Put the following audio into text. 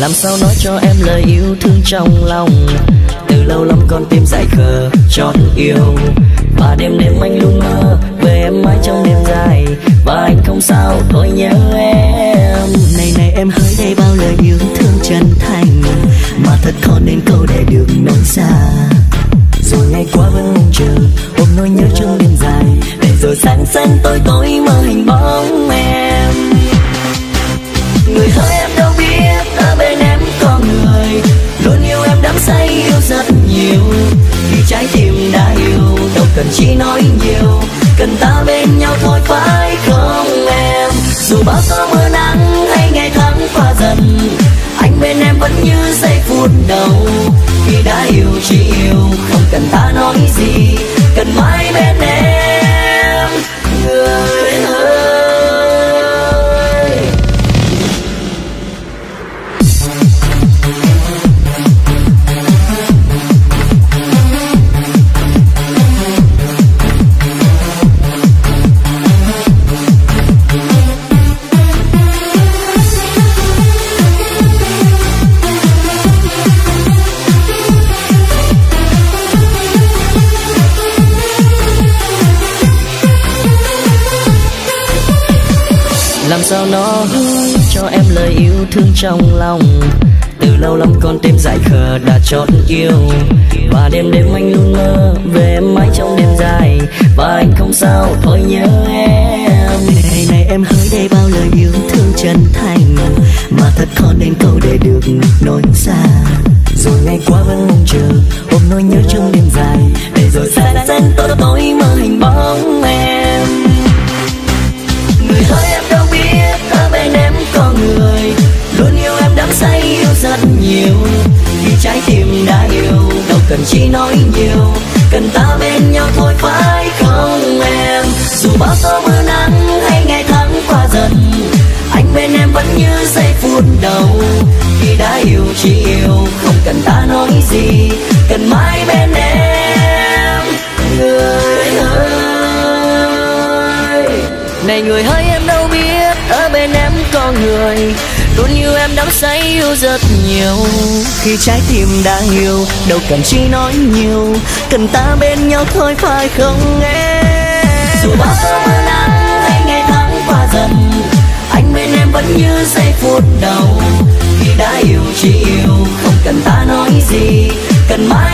Làm sao nói cho em lời yêu thương trong lòng, từ lâu lắm con tim dại khờ chót yêu. Và đêm đêm anh luôn mơ về em mãi trong đêm dài, và anh không sao thôi nhớ em. Này này em hỡi đây bao lời yêu thương chân thành, mà thật khó nên câu để được nói xa. Rồi ngày qua vẫn mong chờ ôm nỗi nhớ trong đêm dài, để rồi sáng sáng tối tối mơ hình bóng em. Người hỡi em đâu biết ở bên em có người luôn yêu em đắm say yêu rất nhiều. Khi trái tim đã yêu đâu cần chỉ nói nhiều, cần ta bên nhau thôi phải không em? Dù bao có mưa nắng hay ngày tháng qua dần, anh bên em vẫn như giây phút đầu. Khi đã yêu chỉ yêu không cần ta nói gì, cần mãi bên em người ơi. Làm sao nói cho em lời yêu thương trong lòng, từ lâu lắm con tim dại khờ đã chót yêu. Và đêm đêm anh luôn mơ về em mãi trong đêm dài, và anh không sao thôi nhớ em. Này này em hỡi đây bao lời yêu thương chân thành, mà thật khó nên câu để được nói xa. Rồi ngày qua vẫn mong chờ ôm nỗi nhớ trong đêm dài, để rồi sáng sáng tối tối mơ hình bóng em. Người hỡi em đâu biết ở bên em có người luôn yêu em đắm say yêu rất nhiều. Khi trái tim đã yêu đâu cần chỉ nói nhiều, cần ta bên nhau thôi phải không em? Dù bao có mưa nắng hay ngày tháng qua dần, anh bên em vẫn như giây phút đầu. Khi đã yêu chỉ yêu không cần ta nói gì, cần mãi bên em người ơi. Này người hỡi em đâu biết ở bên em có người luôn yêu em đắm say yêu rất nhiều. Khi trái tim đã yêu đâu cần chỉ nói nhiều, cần ta bên nhau thôi phải không em? Dù bao mưa nắng hay ngày tháng qua dần, anh bên em vẫn như giây phút đầu. Khi đã yêu chỉ yêu không cần ta nói gì, cần mãi